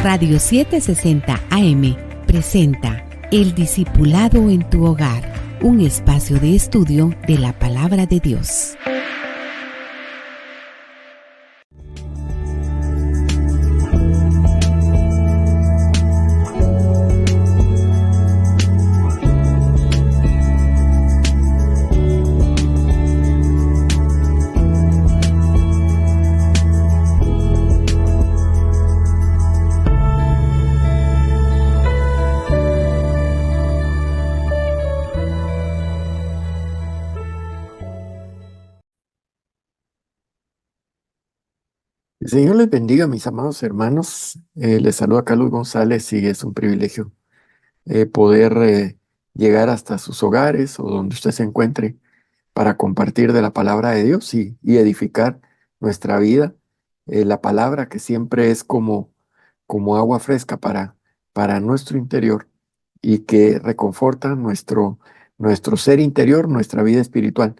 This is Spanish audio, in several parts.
Radio 760 AM presenta El Discipulado en tu Hogar, un espacio de estudio de la Palabra de Dios. El Señor les bendiga, mis amados hermanos. Les saluda Carlos González y es un privilegio poder llegar hasta sus hogares o donde usted se encuentre para compartir de la palabra de Dios y edificar nuestra vida. La palabra que siempre es como agua fresca para nuestro interior y que reconforta nuestro ser interior, nuestra vida espiritual.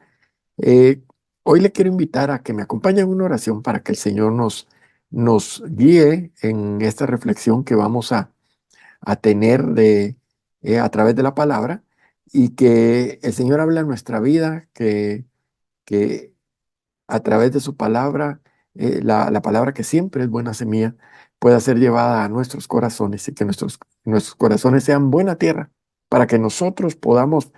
Eh, Hoy le quiero invitar a que me acompañe en una oración para que el Señor nos guíe en esta reflexión que vamos a tener a través de la palabra y que el Señor hable en nuestra vida, que a través de su palabra, la palabra que siempre es buena semilla, pueda ser llevada a nuestros corazones y que nuestros corazones sean buena tierra para que nosotros podamos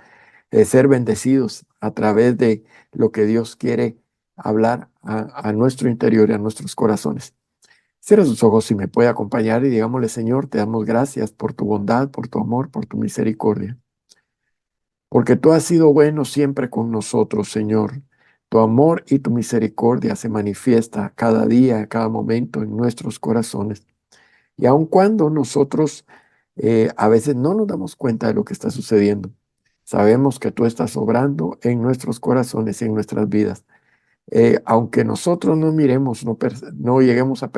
ser bendecidos a través de lo que Dios quiere hablar a nuestro interior y a nuestros corazones. Cierra sus ojos y me puede acompañar y digámosle: Señor, te damos gracias por tu bondad, por tu amor, por tu misericordia, porque tú has sido bueno siempre con nosotros, Señor. Tu amor y tu misericordia se manifiesta cada día, cada momento en nuestros corazones. Y aun cuando nosotros a veces no nos damos cuenta de lo que está sucediendo, sabemos que tú estás obrando en nuestros corazones y en nuestras vidas. Aunque nosotros no miremos, no lleguemos a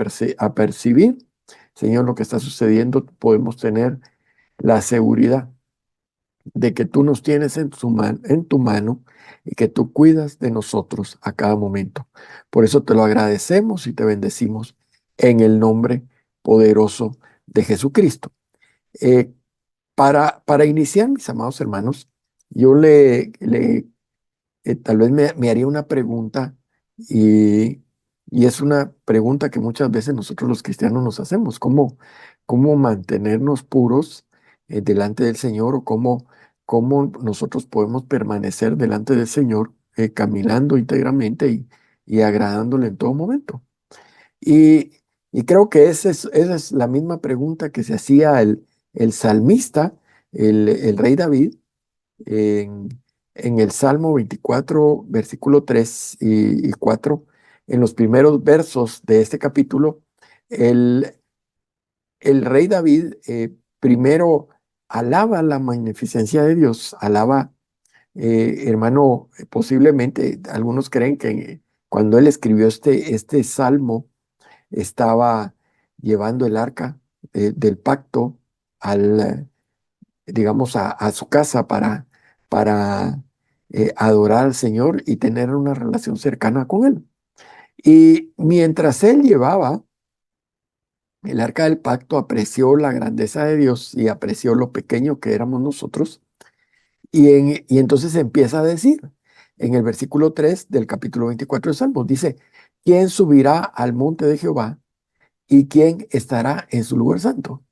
percibir, Señor, lo que está sucediendo, podemos tener la seguridad de que tú nos tienes en tu mano y que tú cuidas de nosotros a cada momento. Por eso te lo agradecemos y te bendecimos en el nombre poderoso de Jesucristo. Eh, para iniciar, mis amados hermanos, yo tal vez me haría una pregunta y es una pregunta que muchas veces nosotros los cristianos nos hacemos: ¿cómo mantenernos puros delante del Señor o cómo nosotros podemos permanecer delante del Señor caminando íntegramente y agradándole en todo momento? Y, y creo que esa es la misma pregunta que se hacía el salmista, el rey David, en, en el Salmo 24, versículo 3 y 4, en los primeros versos de este capítulo. El rey David primero alaba la magnificencia de Dios, alaba, hermano, posiblemente algunos creen que cuando él escribió este salmo, estaba llevando el arca del pacto digamos, a su casa para adorar al Señor y tener una relación cercana con Él. Y mientras él llevaba el arca del pacto, apreció la grandeza de Dios y apreció lo pequeño que éramos nosotros. Y entonces empieza a decir, en el versículo 3 del capítulo 24 de Salmos, dice: ¿quién subirá al monte de Jehová y quién estará en su lugar santo?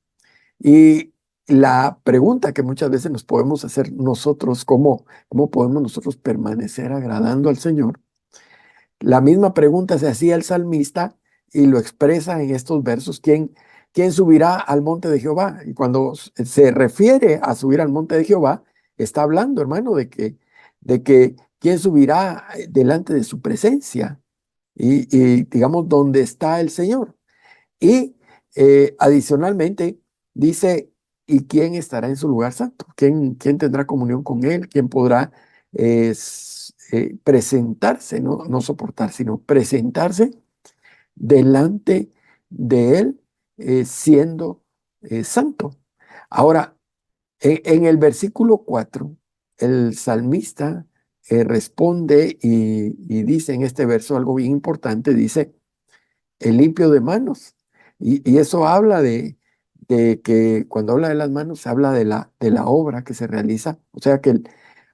Y la pregunta que muchas veces nos podemos hacer nosotros: ¿cómo podemos nosotros permanecer agradando al Señor? La misma pregunta se hacía el salmista y lo expresa en estos versos: ¿quién subirá al monte de Jehová? Y cuando se refiere a subir al monte de Jehová, está hablando, hermano, de que quién subirá delante de su presencia y digamos, donde está el Señor. Y adicionalmente dice: ¿y quién estará en su lugar santo? ¿Quién tendrá comunión con él? ¿Quién podrá presentarse, no soportar, sino presentarse delante de él siendo santo? Ahora, en el versículo 4, el salmista responde y dice en este verso algo bien importante. Dice: el limpio de manos Y eso habla de que cuando habla de las manos, habla de la obra que se realiza. O sea que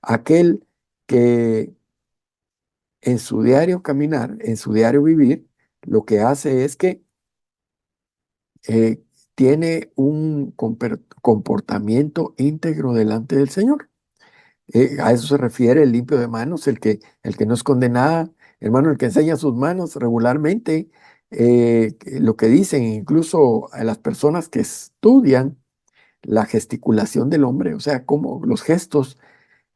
aquel que en su diario caminar, en su diario vivir, lo que hace es que eh, tiene un comportamiento íntegro delante del Señor. A eso se refiere el limpio de manos, el que no esconde nada, hermano, el que enseña sus manos regularmente. Lo que dicen incluso a las personas que estudian la gesticulación del hombre, o sea, como los gestos,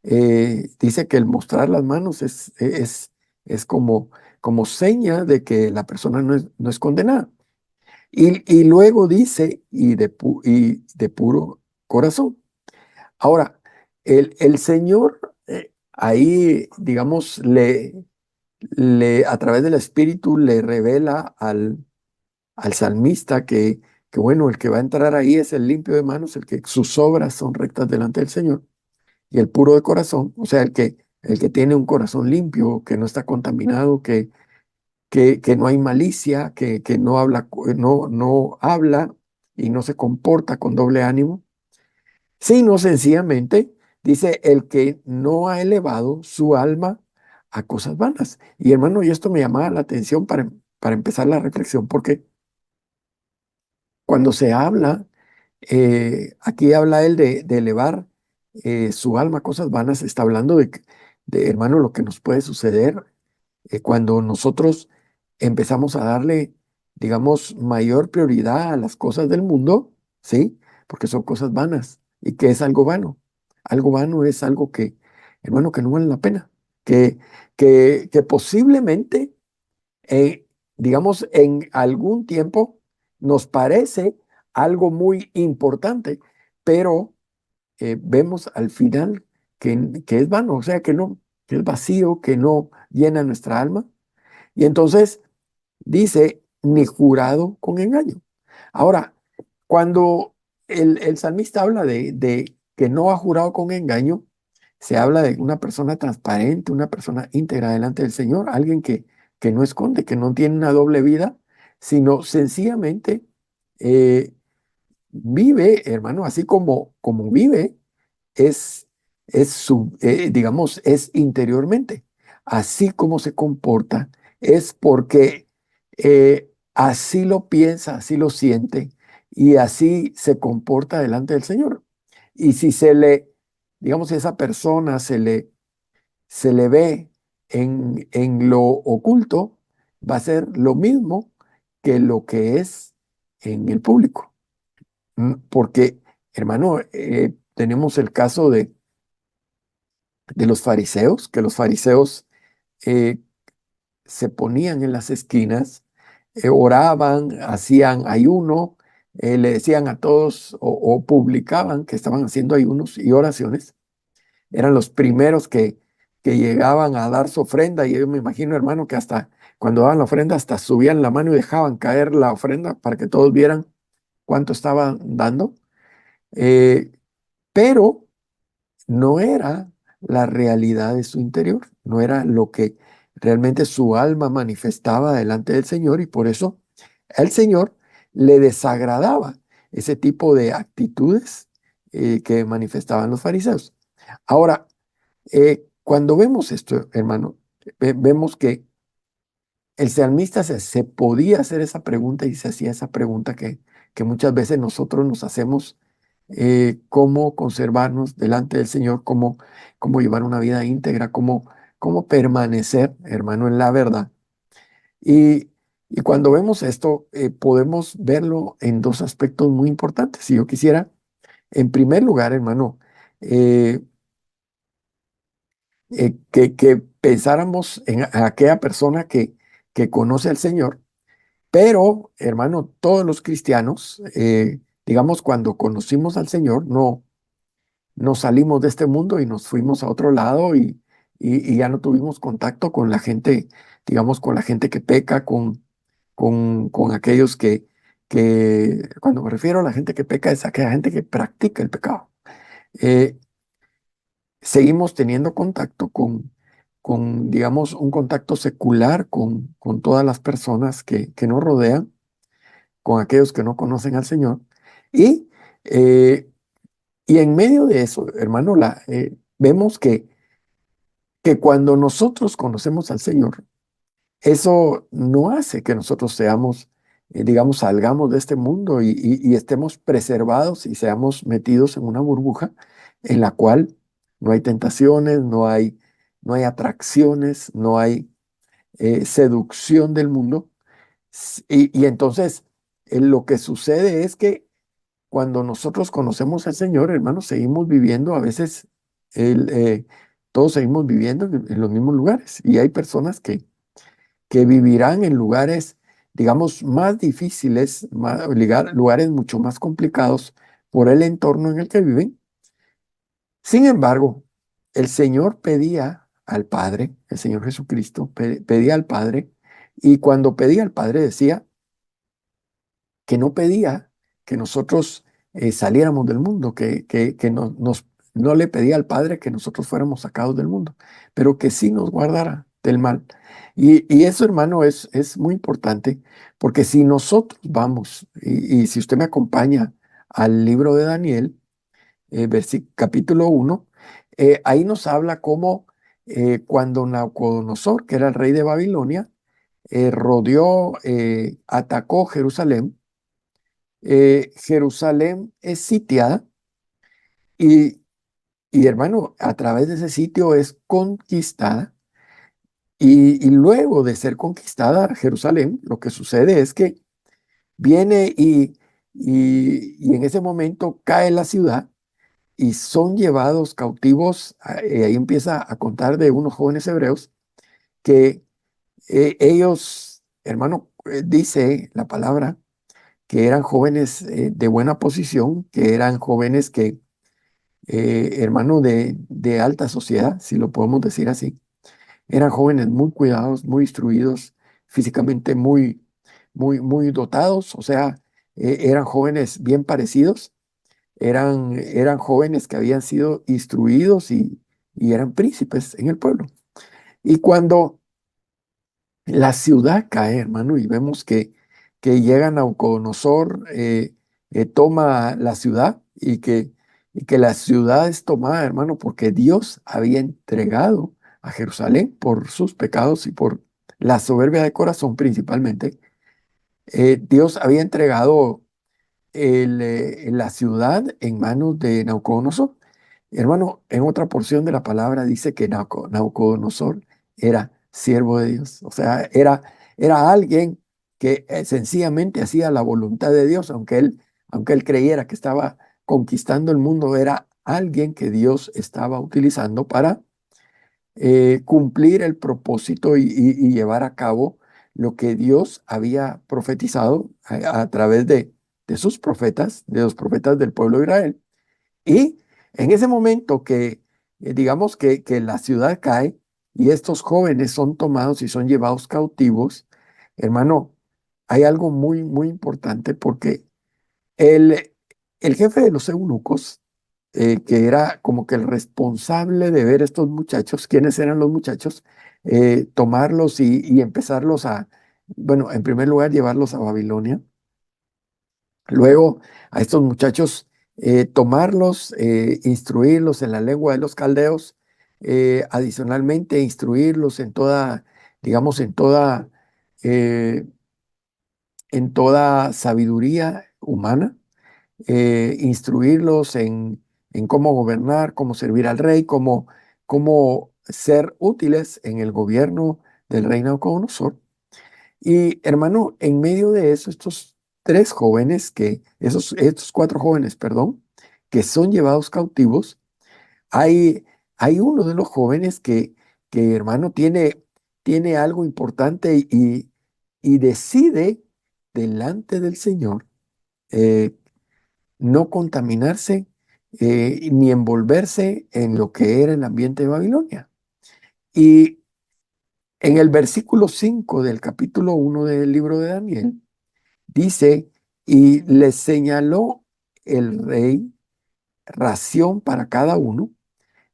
dice que el mostrar las manos es como seña de que la persona no es condenada. Y luego dice, y de puro corazón. Ahora, el Señor ahí, digamos, a través del Espíritu le revela al salmista que, bueno, el que va a entrar ahí es el limpio de manos, el que sus obras son rectas delante del Señor, y el puro de corazón, o sea, el que tiene un corazón limpio, que no está contaminado, que no hay malicia, que no habla, no habla y no se comporta con doble ánimo, sino sencillamente dice el que no ha elevado su alma a cosas vanas. Y hermano, y esto me llamaba la atención para empezar la reflexión, porque cuando se habla, aquí habla él de elevar su alma a cosas vanas, está hablando de, hermano, lo que nos puede suceder cuando nosotros empezamos a darle, digamos, mayor prioridad a las cosas del mundo, ¿sí? Porque son cosas vanas. ¿Y qué es algo vano? Algo vano es algo que, hermano, que no vale la pena, que, que posiblemente, eh, digamos, en algún tiempo nos parece algo muy importante, pero vemos al final que es vano, o sea, que no, que es vacío, que no llena nuestra alma. Y entonces dice, ni jurado con engaño. Ahora, cuando el salmista habla de que no ha jurado con engaño, se habla de una persona transparente, una persona íntegra delante del Señor, alguien que no esconde, que no tiene una doble vida, sino sencillamente eh, vive, hermano, así como vive, es, digamos, es interiormente. Así como se comporta, es porque así lo piensa, así lo siente y así se comporta delante del Señor. Y si digamos, si esa persona se le ve en lo oculto, va a ser lo mismo que lo que es en el público. Porque, hermano, tenemos el caso de los fariseos, que los fariseos eh, se ponían en las esquinas, oraban, hacían ayuno, le decían a todos o publicaban que estaban haciendo ayunos y oraciones. Eran los primeros que llegaban a dar su ofrenda y yo me imagino, hermano, que hasta cuando daban la ofrenda, hasta subían la mano y dejaban caer la ofrenda para que todos vieran cuánto estaban dando. Eh, pero no era la realidad de su interior, no era lo que realmente su alma manifestaba delante del Señor y por eso el Señor le desagradaba ese tipo de actitudes que manifestaban los fariseos. Ahora, cuando vemos esto, hermano, vemos que el salmista se podía hacer esa pregunta y se hacía esa pregunta que muchas veces nosotros nos hacemos, cómo conservarnos delante del Señor, cómo llevar una vida íntegra, cómo permanecer, hermano, en la verdad. Y, y cuando vemos esto, podemos verlo en dos aspectos muy importantes. Si yo quisiera, en primer lugar, hermano, eh, que pensáramos en aquella persona que conoce al Señor. Pero, hermano, todos los cristianos, digamos, cuando conocimos al Señor, no salimos de este mundo y nos fuimos a otro lado y ya no tuvimos contacto con la gente, digamos, con la gente que peca, con aquellos cuando me refiero a la gente que peca, es aquella gente que practica el pecado. Eh, Seguimos teniendo contacto digamos, un contacto secular con todas las personas que nos rodean con aquellos que no conocen al Señor. Y, eh, y en medio de eso, hermano, vemos que cuando nosotros conocemos al Señor, eso no hace que nosotros seamos, digamos, salgamos de este mundo y estemos preservados y seamos metidos en una burbuja en la cual no hay tentaciones, no hay atracciones, no hay seducción del mundo. Y entonces lo que sucede es que cuando nosotros conocemos al Señor, hermanos, seguimos viviendo a veces, el, eh, todos seguimos viviendo en los mismos lugares y hay personas que vivirán en lugares, digamos, más difíciles, lugares mucho más complicados por el entorno en el que viven. Sin embargo, el Señor pedía al Padre, el Señor Jesucristo pedía al Padre, y cuando pedía al Padre decía que no pedía que nosotros saliéramos del mundo, que no le pedía al Padre que nosotros fuéramos sacados del mundo, pero que sí nos guardara del mal. Y eso, hermano, es muy importante, porque si nosotros vamos, y si usted me acompaña al libro de Daniel, capítulo 1, ahí nos habla cómo cuando Nabucodonosor, que era el rey de Babilonia, atacó Jerusalén. Jerusalén es sitiada y, hermano, a través de ese sitio es conquistada. Y luego de ser conquistada Jerusalén, lo que sucede es que viene y en ese momento cae la ciudad y son llevados cautivos. Ahí empieza a contar de unos jóvenes hebreos que ellos, hermano, dice la palabra, que eran jóvenes de buena posición, que eran jóvenes que, hermano, de alta sociedad, si lo podemos decir así. Eran jóvenes muy cuidados, muy instruidos, físicamente muy dotados, o sea, eran jóvenes bien parecidos, eran jóvenes que habían sido instruidos y eran príncipes en el pueblo. Y cuando la ciudad cae, hermano, y vemos que llega Nabucodonosor, toma la ciudad y que la ciudad es tomada, hermano, porque Dios había entregado a Jerusalén por sus pecados y por la soberbia de corazón principalmente. Dios había entregado la ciudad en manos de Nabucodonosor. Hermano, en otra porción de la palabra dice que Nabucodonosor era siervo de Dios, o sea, era alguien que sencillamente hacía la voluntad de Dios, aunque él creyera que estaba conquistando el mundo, era alguien que Dios estaba utilizando para cumplir el propósito y llevar a cabo lo que Dios había profetizado a través de sus profetas, de los profetas del pueblo de Israel. Y en ese momento digamos que la ciudad cae y estos jóvenes son tomados y son llevados cautivos, hermano, hay algo muy importante porque el, el jefe de los eunucos, que era como que el responsable de ver estos muchachos, quiénes eran los muchachos, tomarlos y empezarlos bueno, en primer lugar, llevarlos a Babilonia. Luego, a estos muchachos, tomarlos, instruirlos en la lengua de los caldeos, adicionalmente, instruirlos digamos, eh, en toda sabiduría humana, instruirlos en cómo gobernar, cómo servir al rey, cómo ser útiles en el gobierno del rey Nabucodonosor. Y hermano, en medio de eso, estos cuatro jóvenes, perdón, que son llevados cautivos, hay uno de los jóvenes que hermano, tiene algo importante y decide delante del Señor eh, no contaminarse ni envolverse en lo que era el ambiente de Babilonia. Y en el versículo 5 del capítulo 1 del libro de Daniel, dice, y les señaló el rey ración para cada uno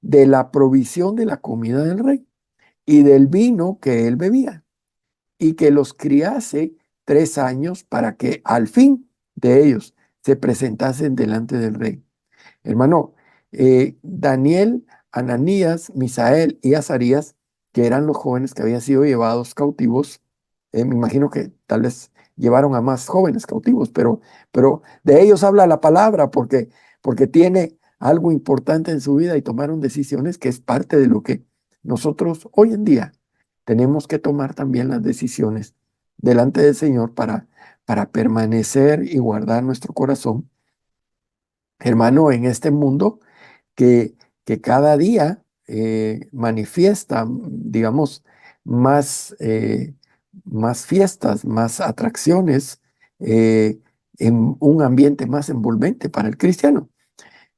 de la provisión de la comida del rey y del vino que él bebía, y que los criase 3 años para que al fin de ellos se presentasen delante del rey. Hermano, Daniel, Ananías, Misael y Azarías, que eran los jóvenes que habían sido llevados cautivos, me imagino que tal vez llevaron a más jóvenes cautivos, pero de ellos habla la palabra porque tiene algo importante en su vida y tomaron decisiones que es parte de lo que nosotros hoy en día tenemos que tomar también las decisiones delante del Señor para permanecer y guardar nuestro corazón, hermano, en este mundo que, que cada día manifiesta, digamos, más, más fiestas, más atracciones, en un ambiente más envolvente para el cristiano.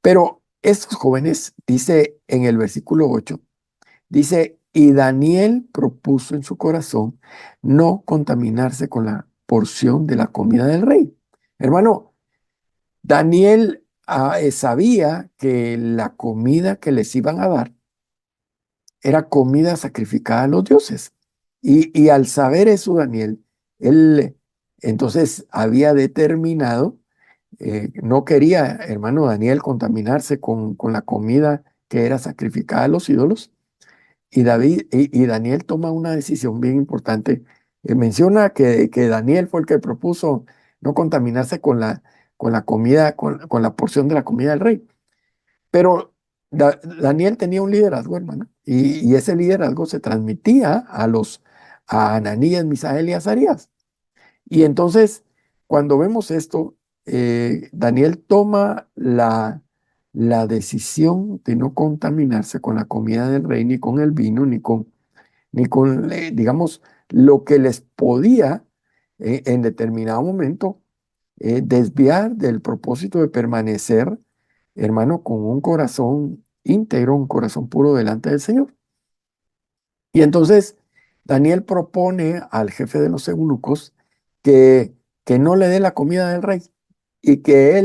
Pero estos jóvenes, dice en el versículo 8, dice, y Daniel propuso en su corazón no contaminarse con la porción de la comida del rey. Hermano, Daniel sabía que la comida que les iban a dar era comida sacrificada a los dioses. Y al saber eso, Daniel, él entonces había determinado, no quería, hermano Daniel, contaminarse con la comida que era sacrificada a los ídolos. Y Daniel toma una decisión bien importante. Menciona que Daniel fue el que propuso no contaminarse con la comida, con la porción de la comida del rey. Pero Daniel tenía un liderazgo, hermano, y ese liderazgo se transmitía a Ananías, Misael y Azarías. Y entonces, cuando vemos esto, Daniel toma la decisión de no contaminarse con la comida del rey, ni con el vino, ni con digamos, lo que les podía en determinado momento desviar del propósito de permanecer, hermano, con un corazón íntegro, un corazón puro delante del Señor. Y entonces Daniel propone al jefe de los eunucos que, que no le dé la comida del rey y que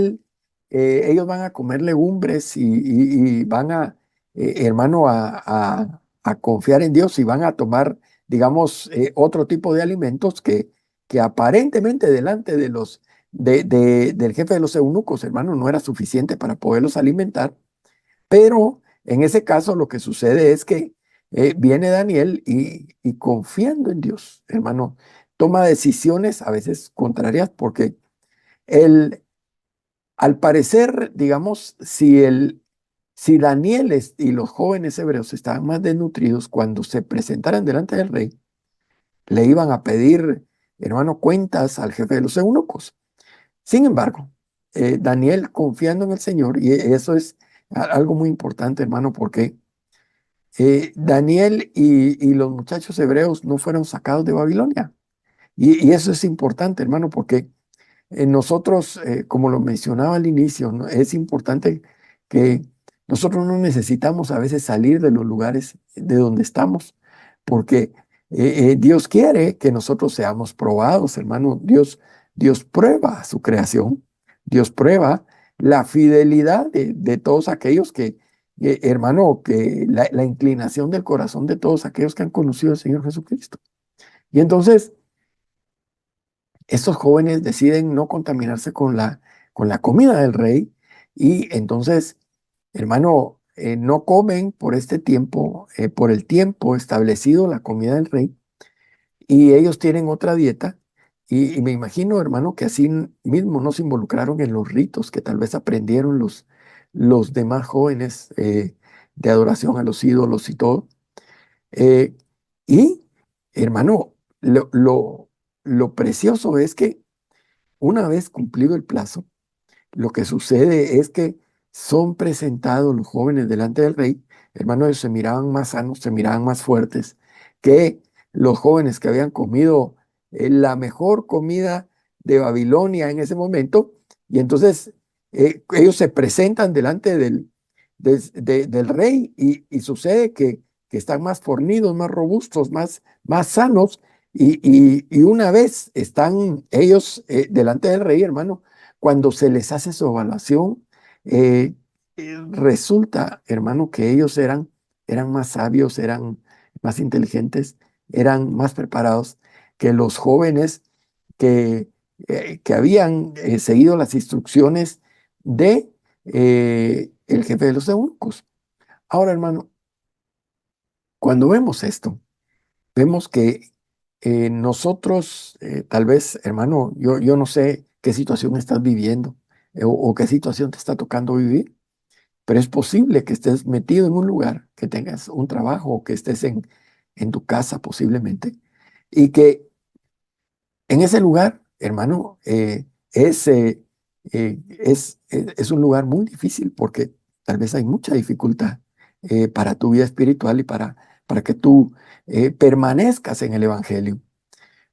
ellos van a comer legumbres y van hermano, a confiar en Dios y van a tomar, digamos, otro tipo de alimentos que aparentemente delante del jefe de los eunucos, hermano, no era suficiente para poderlos alimentar. Pero en ese caso lo que sucede es que viene Daniel y confiando en Dios, hermano, toma decisiones a veces contrarias porque él, al parecer, digamos, si Daniel y los jóvenes hebreos estaban más desnutridos cuando se presentaran delante del rey, le iban a pedir, hermano, cuentas al jefe de los eunucos. Sin embargo, Daniel confiando en el Señor, y eso es algo muy importante, hermano, porque Daniel y los muchachos hebreos no fueron sacados de Babilonia. Y eso es importante, hermano, porque nosotros, como lo mencionaba al inicio, ¿no? Es importante que nosotros no necesitamos a veces salir de los lugares de donde estamos, porque Dios quiere que nosotros seamos probados, hermano. Dios prueba su creación, Dios prueba la fidelidad de todos aquellos hermano, que la inclinación del corazón de todos aquellos que han conocido al Señor Jesucristo. Y entonces, estos jóvenes deciden no contaminarse con la comida del rey y entonces, hermano, no comen por este tiempo, por el tiempo establecido la comida del rey y ellos tienen otra dieta y me imagino, hermano, que así mismo no se involucraron en los ritos que tal vez aprendieron los demás jóvenes de adoración a los ídolos y todo. Eh, y, hermano, lo precioso es que una vez cumplido el plazo, lo que sucede es que son presentados los jóvenes delante del rey. Hermano, ellos se miraban más sanos, se miraban más fuertes que los jóvenes que habían comido la mejor comida de Babilonia en ese momento. Y entonces ellos se presentan delante del rey y sucede que están más fornidos, más robustos, más sanos. Y una vez están ellos delante del rey, hermano, cuando se les hace su evaluación, resulta, hermano, que ellos eran más sabios, eran más inteligentes, eran más preparados que los jóvenes que habían seguido las instrucciones de el jefe de los eunucos. Ahora, hermano, cuando vemos esto, vemos que nosotros, tal vez, hermano, yo no sé qué situación estás viviendo o qué situación te está tocando vivir, pero es posible que estés metido en un lugar, que tengas un trabajo o que estés en tu casa posiblemente, y que en ese lugar, hermano, es un lugar muy difícil porque tal vez hay mucha dificultad para tu vida espiritual y para que tú permanezcas en el Evangelio.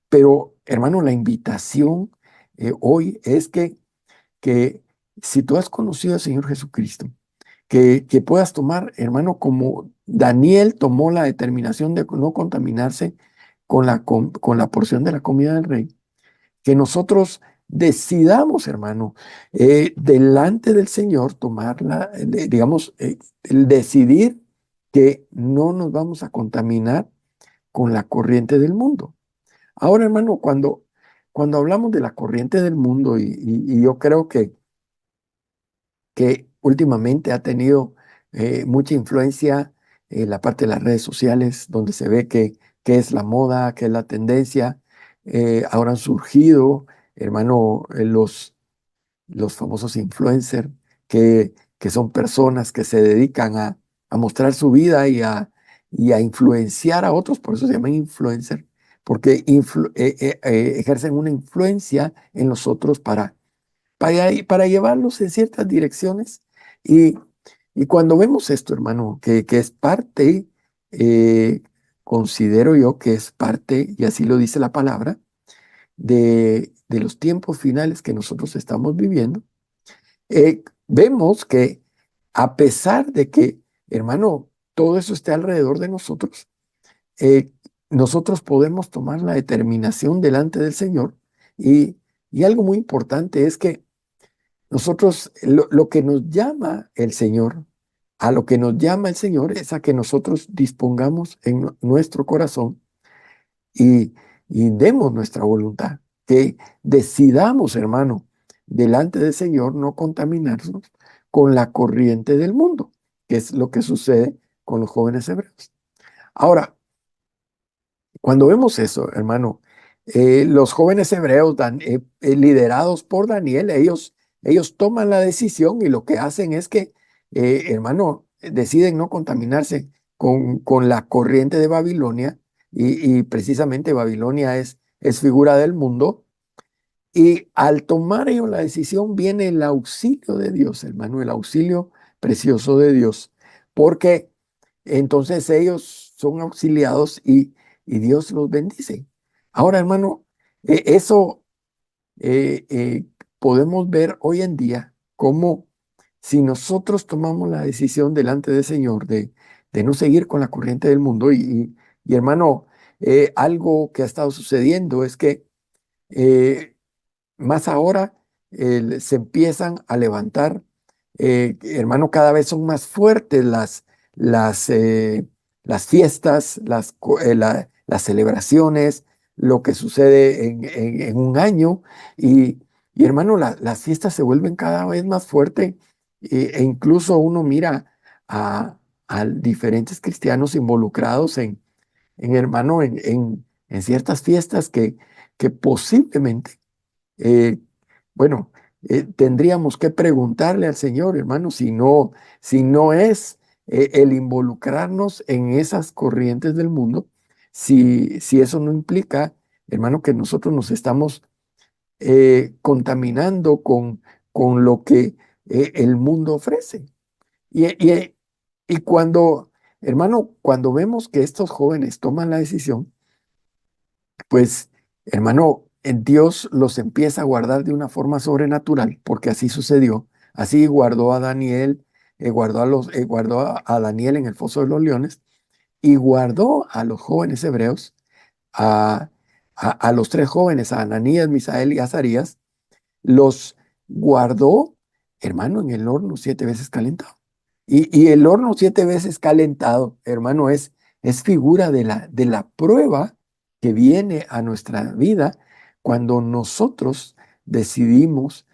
Pero, hermano, la invitación hoy es que si tú has conocido al Señor Jesucristo, que puedas tomar, hermano, como Daniel tomó la determinación de no contaminarse con la porción de la comida del rey, que nosotros decidamos, hermano, delante del Señor tomarla, digamos, el decidir que no nos vamos a contaminar con la corriente del mundo. Ahora, hermano, cuando hablamos de la corriente del mundo, y yo creo que últimamente ha tenido mucha influencia la parte de las redes sociales, donde se ve que es la moda, que es la tendencia. Ahora han surgido, hermano, los famosos influencers, que son personas que se dedican a mostrar su vida y a influenciar a otros, por eso se llaman influencer, porque ejercen una influencia en los otros para llevarlos en ciertas direcciones. Y, y cuando vemos esto, hermano, que es parte, considero yo que es parte, y así lo dice la palabra, de los tiempos finales que nosotros estamos viviendo, vemos que a pesar de que, hermano, todo eso esté alrededor de nosotros, eh, nosotros podemos tomar la determinación delante del Señor. Y algo muy importante es que nosotros, lo que nos llama el Señor, a lo que nos llama el Señor es a que nosotros dispongamos en nuestro corazón y, y demos nuestra voluntad, que decidamos, hermano, delante del Señor no contaminarnos con la corriente del mundo, que es lo que sucede con los jóvenes hebreos. Ahora, cuando vemos eso, hermano, los jóvenes hebreos liderados por Daniel, ellos toman la decisión y lo que hacen es que, hermano, deciden no contaminarse con la corriente de Babilonia y precisamente Babilonia es figura del mundo. Y al tomar ellos la decisión viene el auxilio de Dios, hermano, el auxilio precioso de Dios, porque entonces ellos son auxiliados y Dios los bendice. Ahora, hermano, eso podemos ver hoy en día como si nosotros tomamos la decisión delante del Señor de no seguir con la corriente del mundo y hermano, algo que ha estado sucediendo es que más ahora se empiezan a levantar, hermano, cada vez son más fuertes las, eh, las fiestas, las celebraciones, lo que sucede en un año. Y hermano, las fiestas se vuelven cada vez más fuertes e incluso uno mira a diferentes cristianos involucrados hermano, en ciertas fiestas que posiblemente eh, bueno, tendríamos que preguntarle al Señor, hermano, si no es el involucrarnos en esas corrientes del mundo, si eso no implica, hermano, que nosotros nos estamos contaminando con lo que el mundo ofrece. Y cuando, hermano, cuando vemos que estos jóvenes toman la decisión, pues, hermano, Dios los empieza a guardar de una forma sobrenatural, porque así sucedió. Así guardó a Daniel, guardó a Daniel en el foso de los leones y guardó a los jóvenes hebreos, a, a los tres jóvenes, a Ananías, Misael y Azarías, los guardó, hermano, en el horno 7 veces calentado. Y el horno 7 veces calentado, hermano, es figura de la prueba que viene a nuestra vida cuando nosotros decidimos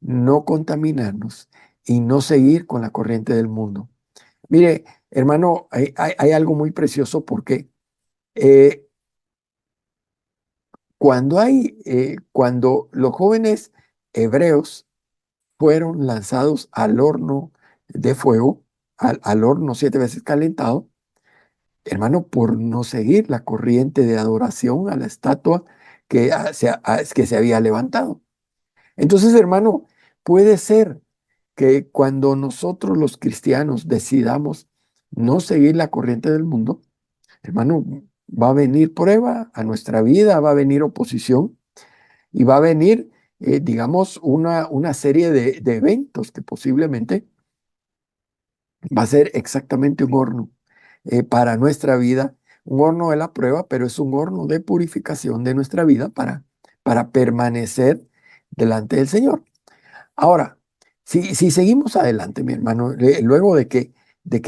no contaminarnos y no seguir con la corriente del mundo. Mire, hermano, hay algo muy precioso porque eh, cuando los jóvenes hebreos fueron lanzados al horno de fuego, al horno 7 veces calentado, hermano, por no seguir la corriente de adoración a la estatua que se había levantado. Entonces, hermano, puede ser que cuando nosotros los cristianos decidamos no seguir la corriente del mundo, hermano, va a venir prueba a nuestra vida, va a venir oposición y va a venir, digamos, una serie de eventos que posiblemente va a ser exactamente un horno para nuestra vida, un horno de la prueba, pero es un horno de purificación de nuestra vida para permanecer delante del Señor. Ahora, si seguimos adelante, mi hermano, luego de que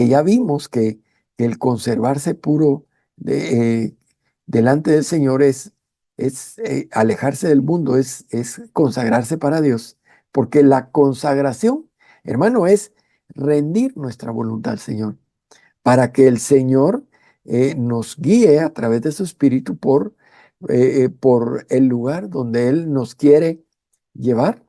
ya vimos que el conservarse puro delante del Señor es alejarse del mundo, es consagrarse para Dios, porque la consagración, hermano, es rendir nuestra voluntad al Señor para que el Señor nos guíe a través de su Espíritu por el lugar donde Él nos quiere llevar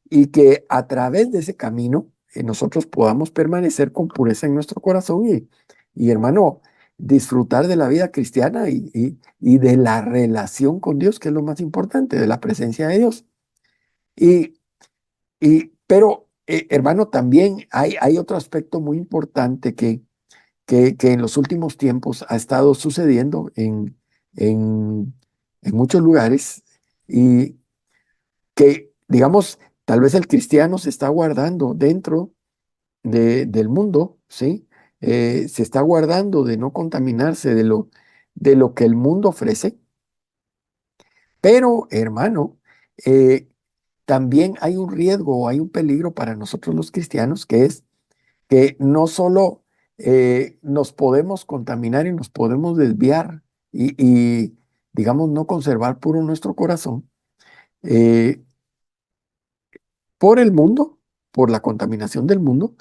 y que a través de ese camino nosotros podamos permanecer con pureza en nuestro corazón y hermano, disfrutar de la vida cristiana y de la relación con Dios, que es lo más importante, de la presencia de Dios. Y, pero, hermano, también hay otro aspecto muy importante que en los últimos tiempos ha estado sucediendo en, en muchos lugares y que, digamos, tal vez el cristiano se está guardando dentro del mundo, ¿sí? Se está guardando de no contaminarse de lo que el mundo ofrece, pero, hermano, eh, también hay un riesgo, hay un peligro para nosotros los cristianos, que es que no solo nos podemos contaminar y nos podemos desviar y, digamos, no conservar puro nuestro corazón eh, por el mundo, por la contaminación del mundo,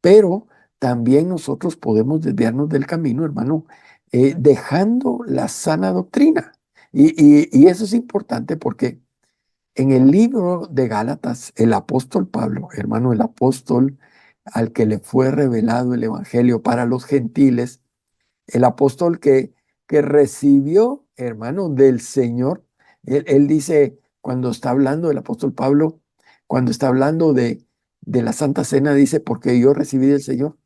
pero también nosotros podemos desviarnos del camino, hermano, dejando la sana doctrina. Y eso es importante porque en el libro de Gálatas, el apóstol Pablo, hermano, el apóstol al que le fue revelado el evangelio para los gentiles, el apóstol que recibió, hermano, del Señor, él dice, cuando está hablando el apóstol Pablo, cuando está hablando de la Santa Cena, dice, porque yo recibí del Señor.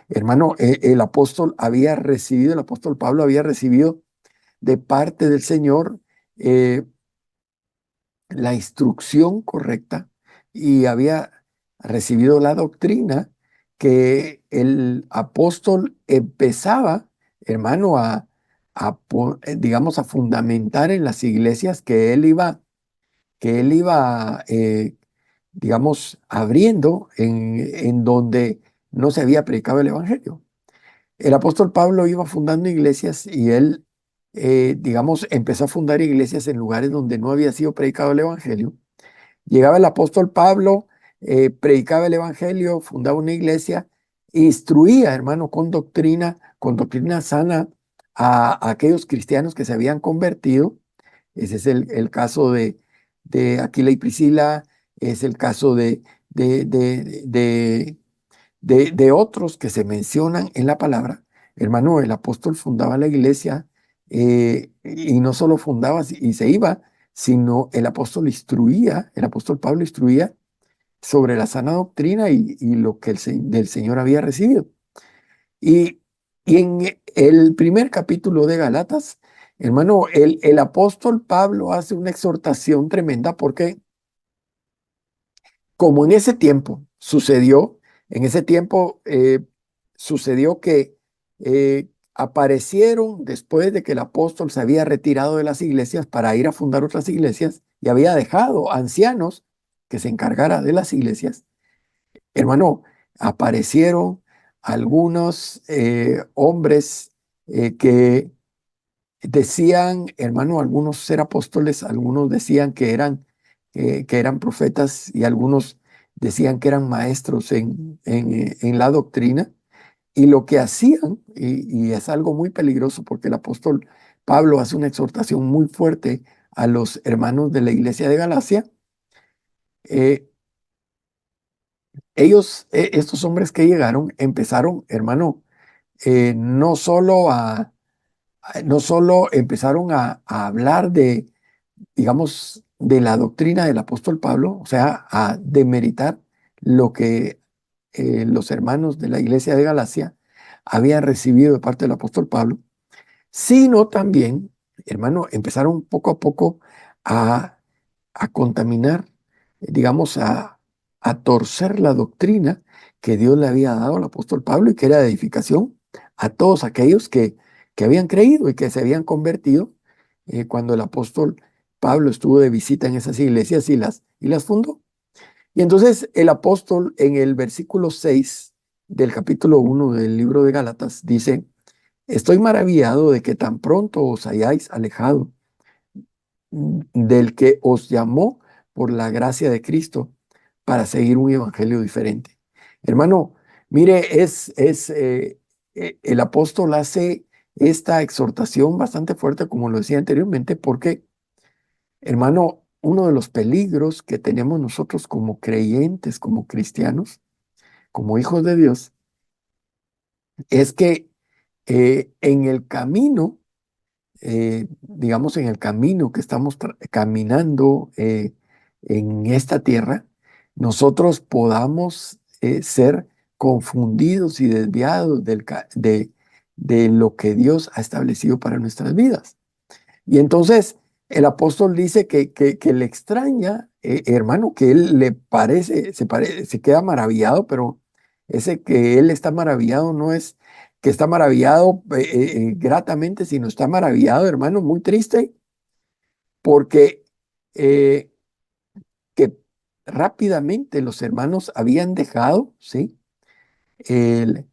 Hermano, el apóstol Pablo había recibido de parte del Señor eh, la instrucción correcta y había recibido la doctrina que el apóstol empezaba, hermano, digamos, a fundamentar en las iglesias que él iba, digamos, abriendo en donde no se había predicado el evangelio. El apóstol Pablo iba fundando iglesias y él, digamos, empezó a fundar iglesias en lugares donde no había sido predicado el evangelio. Llegaba el apóstol Pablo, predicaba el evangelio, fundaba una iglesia, instruía, hermano, con doctrina sana a aquellos cristianos que se habían convertido. Ese es el caso de Aquila y Priscila, es el caso de, de, de, de otros que se mencionan en la palabra. Hermano, el apóstol fundaba la iglesia y no solo fundaba y se iba, sino el apóstol Pablo instruía sobre la sana doctrina y lo que del Señor había recibido. Y, y en el primer capítulo de Galatas, hermano, el apóstol Pablo hace una exhortación tremenda porque como en ese tiempo sucedió que aparecieron después de que el apóstol se había retirado de las iglesias para ir a fundar otras iglesias y había dejado ancianos que se encargara de las iglesias. Hermano, aparecieron algunos hombres que decían, hermano, algunos ser apóstoles, algunos decían que eran profetas y algunos decían que eran maestros en la doctrina. Y lo que hacían, y es algo muy peligroso porque el apóstol Pablo hace una exhortación muy fuerte a los hermanos de la iglesia de Galacia, eh, estos hombres que llegaron, empezaron, hermano, no solo no solo empezaron a hablar de, digamos, de la doctrina del apóstol Pablo, o sea, a demeritar lo que los hermanos de la iglesia de Galacia habían recibido de parte del apóstol Pablo, sino también, hermano, empezaron poco a poco a, a contaminar, digamos, a torcer la doctrina que Dios le había dado al apóstol Pablo y que era de edificación a todos aquellos que habían creído y que se habían convertido cuando el apóstol Pablo estuvo de visita en esas iglesias y las fundó. Y entonces el apóstol en el versículo 6 del capítulo 1 del libro de Gálatas dice: estoy maravillado de que tan pronto os hayáis alejado del que os llamó por la gracia de Cristo para seguir un evangelio diferente. Hermano, mire, el apóstol hace esta exhortación bastante fuerte, como lo decía anteriormente, porque, hermano, uno de los peligros que tenemos nosotros como creyentes, como cristianos, como hijos de Dios, es que en el camino, digamos, en el camino que estamos caminando en esta tierra, nosotros podamos ser confundidos y desviados de lo que Dios ha establecido para nuestras vidas. Y entonces el apóstol dice que le extraña, hermano, que él le parece, se queda maravillado, pero ese que él está maravillado no es que está maravillado gratamente, sino está maravillado, hermano, muy triste, porque eh, que rápidamente los hermanos habían dejado, ¿sí? El-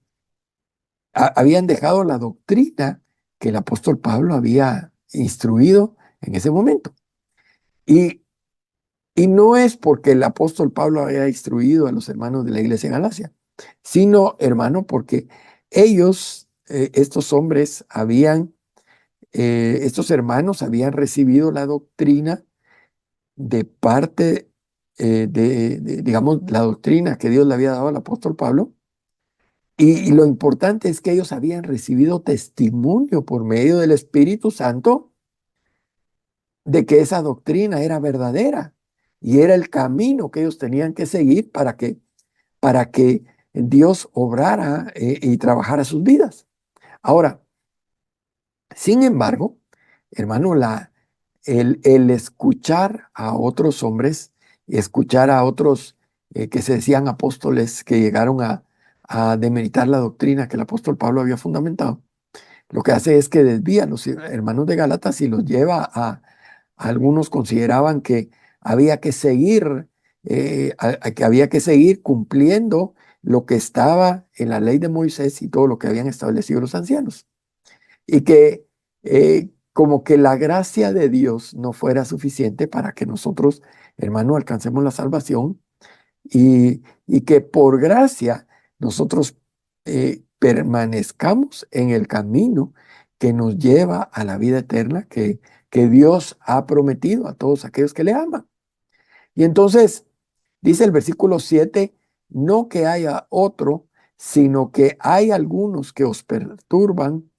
habían dejado la doctrina que el apóstol Pablo había instruido en ese momento. Y Y no es porque el apóstol Pablo había instruido a los hermanos de la iglesia en Galacia, sino, hermano, porque ellos, estos hombres, estos hermanos habían recibido la doctrina de parte digamos, la doctrina que Dios le había dado al apóstol Pablo. Y lo importante es que ellos habían recibido testimonio por medio del Espíritu Santo de que esa doctrina era verdadera y era el camino que ellos tenían que seguir para que Dios obrara y trabajara sus vidas. Ahora, sin embargo, hermano, el escuchar a otros hombres, escuchar a otros que se decían apóstoles que llegaron a demeritar la doctrina que el apóstol Pablo había fundamentado, lo que hace es que desvía a los hermanos de Gálatas y los lleva algunos consideraban que había que seguir, que había que seguir cumpliendo lo que estaba en la ley de Moisés y todo lo que habían establecido los ancianos. Y que como que la gracia de Dios no fuera suficiente para que nosotros, hermano, alcancemos la salvación y que por gracia nosotros permanezcamos en el camino que nos lleva a la vida eterna que Dios ha prometido a todos aquellos que le aman. Y entonces dice el versículo 7, no que haya otro, sino que hay algunos que os perturban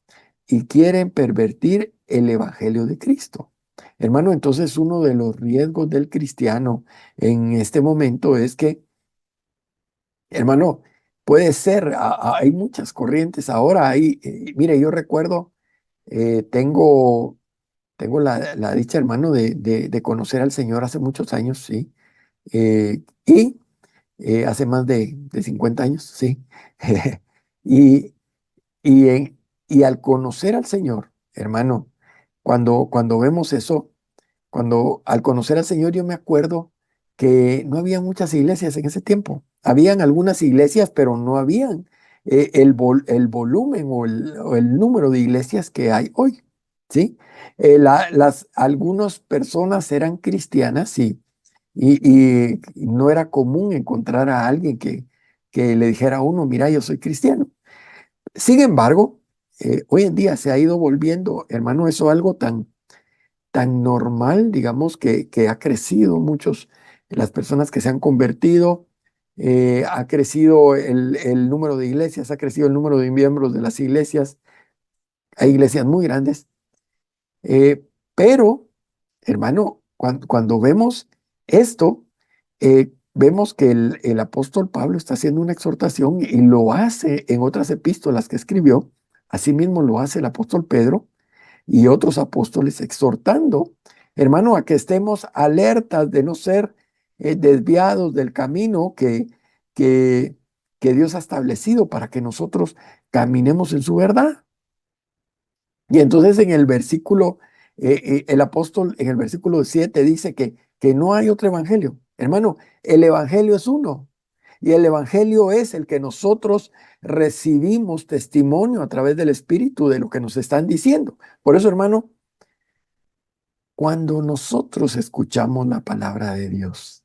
y quieren pervertir el evangelio de Cristo. Hermano, entonces uno de los riesgos del cristiano en este momento es que, hermano, puede ser, hay muchas corrientes ahora. Mire, yo recuerdo, tengo la dicha, hermano, de conocer al Señor hace muchos años, sí, y hace más de 50 años, sí. Y, y, y al conocer al Señor, hermano, cuando vemos eso, al conocer al Señor, yo me acuerdo que no había muchas iglesias en ese tiempo. Habían algunas iglesias, pero no habían el volumen o el número de iglesias que hay hoy. ¿sí? Algunas personas eran cristianas y no era común encontrar a alguien que le dijera a uno, mira, yo soy cristiano. Sin embargo, hoy en día se ha ido volviendo, hermano, eso algo tan normal, digamos, que ha crecido las personas que se han convertido, ha crecido el número de iglesias, ha crecido el número de miembros de las iglesias, hay iglesias muy grandes, pero, hermano, cuando vemos esto, vemos que el apóstol Pablo está haciendo una exhortación y lo hace en otras epístolas que escribió, asimismo lo hace el apóstol Pedro y otros apóstoles exhortando, hermano, a que estemos alertas de no ser desviados del camino que, que Dios ha establecido para que nosotros caminemos en su verdad. Y entonces en el versículo, el apóstol en el versículo 7 dice que no hay otro evangelio. Hermano, el evangelio es uno. Y el evangelio es el que nosotros recibimos testimonio a través del Espíritu de lo que nos están diciendo. Por eso, hermano, cuando nosotros escuchamos la palabra de Dios,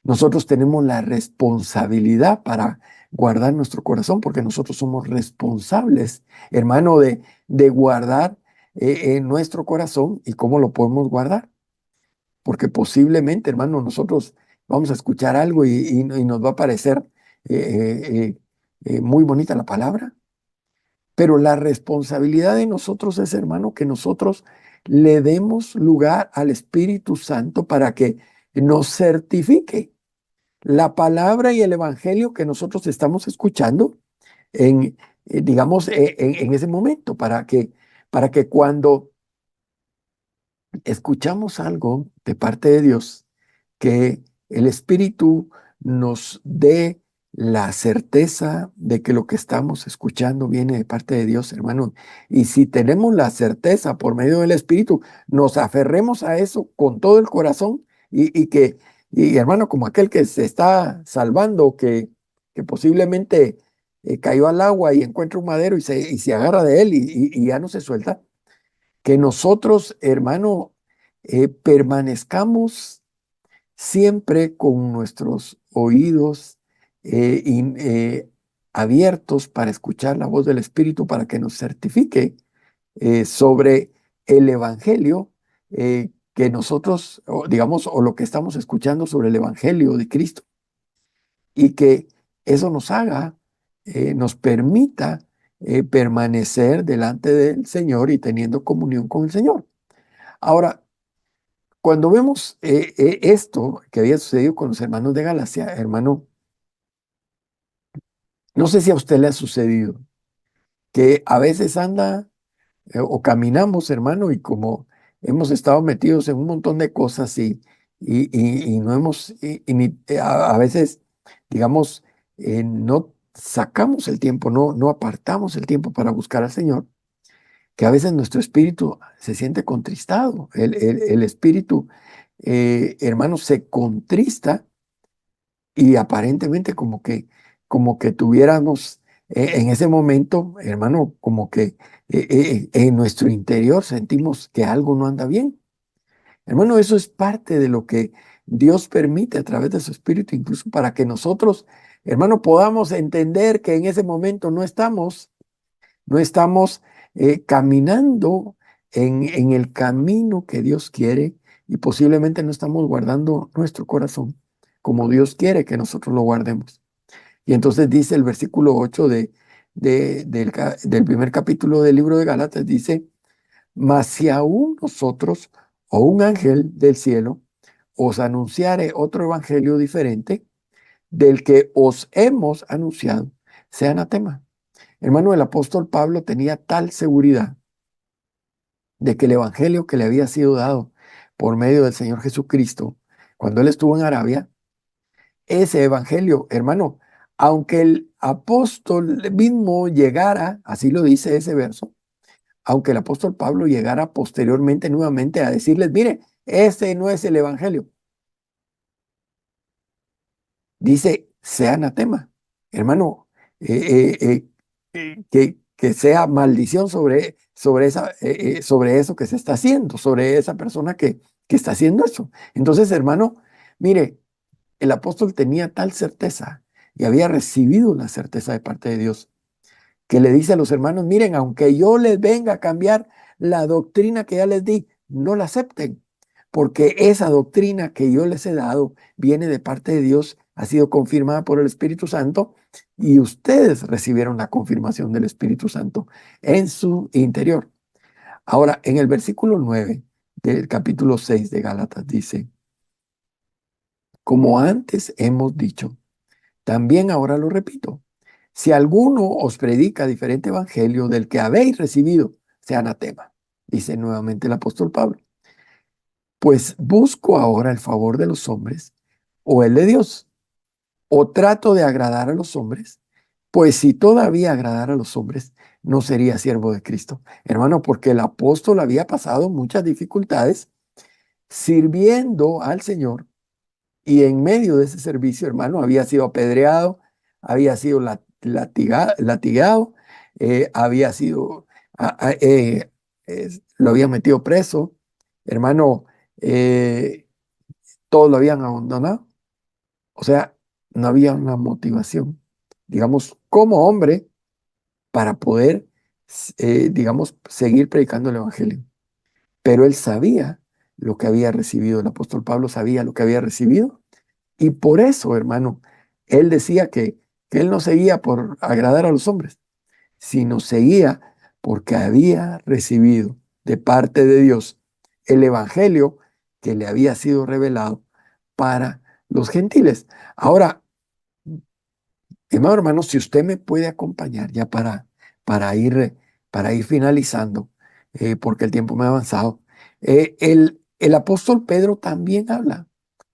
nosotros tenemos la responsabilidad para guardar nuestro corazón, porque nosotros somos responsables, hermano, de guardar en nuestro corazón. ¿Y cómo lo podemos guardar? Porque posiblemente, hermano, nosotros vamos a escuchar algo y nos va a parecer muy bonita la palabra, pero la responsabilidad de nosotros es, hermano, que nosotros le demos lugar al Espíritu Santo para que nos certifique la palabra y el evangelio que nosotros estamos escuchando digamos, en ese momento, para que cuando escuchamos algo de parte de Dios, que el Espíritu nos dé la certeza de que lo que estamos escuchando viene de parte de Dios, hermano. Y si tenemos la certeza por medio del Espíritu, nos aferremos a eso con todo el corazón y hermano, como aquel que se está salvando, que posiblemente cayó al agua y encuentra un madero y se agarra de él y ya no se suelta, que nosotros, hermano, permanezcamos siempre con nuestros oídos abiertos para escuchar la voz del Espíritu, para que nos certifique sobre el Evangelio que nosotros, digamos, o lo que estamos escuchando sobre el Evangelio de Cristo, y que eso nos haga, nos permita permanecer delante del Señor y teniendo comunión con el Señor. Ahora, cuando vemos esto que había sucedido con los hermanos de Galacia, hermano, no sé si a usted le ha sucedido que a veces anda o caminamos, hermano, y como hemos estado metidos en un montón de cosas y no hemos, a veces, digamos, no sacamos el tiempo, no apartamos el tiempo para buscar al Señor, que a veces nuestro espíritu se siente contristado. El espíritu, hermano, se contrista y aparentemente como que tuviéramos en ese momento, hermano, como que en nuestro interior sentimos que algo no anda bien. Hermano, eso es parte de lo que Dios permite a través de su espíritu, incluso para que nosotros, hermano, podamos entender que en ese momento no estamos caminando en el camino que Dios quiere, y posiblemente no estamos guardando nuestro corazón como Dios quiere que nosotros lo guardemos. Y entonces dice el versículo 8 del primer capítulo del libro de Gálatas, dice, mas si aún nosotros o un ángel del cielo os anunciare otro evangelio diferente del que os hemos anunciado, sea anatema. Hermano, el apóstol Pablo tenía tal seguridad de que el evangelio que le había sido dado por medio del Señor Jesucristo, cuando él estuvo en Arabia, ese evangelio, hermano, aunque el apóstol mismo llegara, así lo dice ese verso, aunque el apóstol Pablo llegara posteriormente nuevamente a decirles, mire, ese no es el evangelio, dice, sea anatema, hermano, que sea maldición sobre eso que se está haciendo, sobre esa persona que está haciendo eso. Entonces, hermano, mire, el apóstol tenía tal certeza y había recibido la certeza de parte de Dios que le dice a los hermanos, miren, aunque yo les venga a cambiar la doctrina que ya les di, no la acepten, porque esa doctrina que yo les he dado viene de parte de Dios, ha sido confirmada por el Espíritu Santo y ustedes recibieron la confirmación del Espíritu Santo en su interior. Ahora, en el versículo 9 del capítulo 6 de Gálatas dice, como antes hemos dicho, también ahora lo repito, si alguno os predica diferente evangelio del que habéis recibido, sea anatema, dice nuevamente el apóstol Pablo. Pues busco ahora el favor de los hombres o el de Dios, o trato de agradar a los hombres, pues si todavía agradara a los hombres, no sería siervo de Cristo. Hermano, porque el apóstol había pasado muchas dificultades sirviendo al Señor y en medio de ese servicio, hermano, había sido apedreado, había sido latigado, había sido, lo habían metido preso, hermano, eh, todos lo habían abandonado. O sea, no había una motivación, digamos, como hombre para poder, digamos, seguir predicando el evangelio. Pero él sabía lo que había recibido, el apóstol Pablo sabía lo que había recibido. Y por eso, hermano, él decía que él no seguía por agradar a los hombres, sino seguía porque había recibido de parte de Dios el evangelio que le había sido revelado para los gentiles. Ahora, hermano, si usted me puede acompañar ya para ir, para ir finalizando, porque el tiempo me ha avanzado, el apóstol Pedro también habla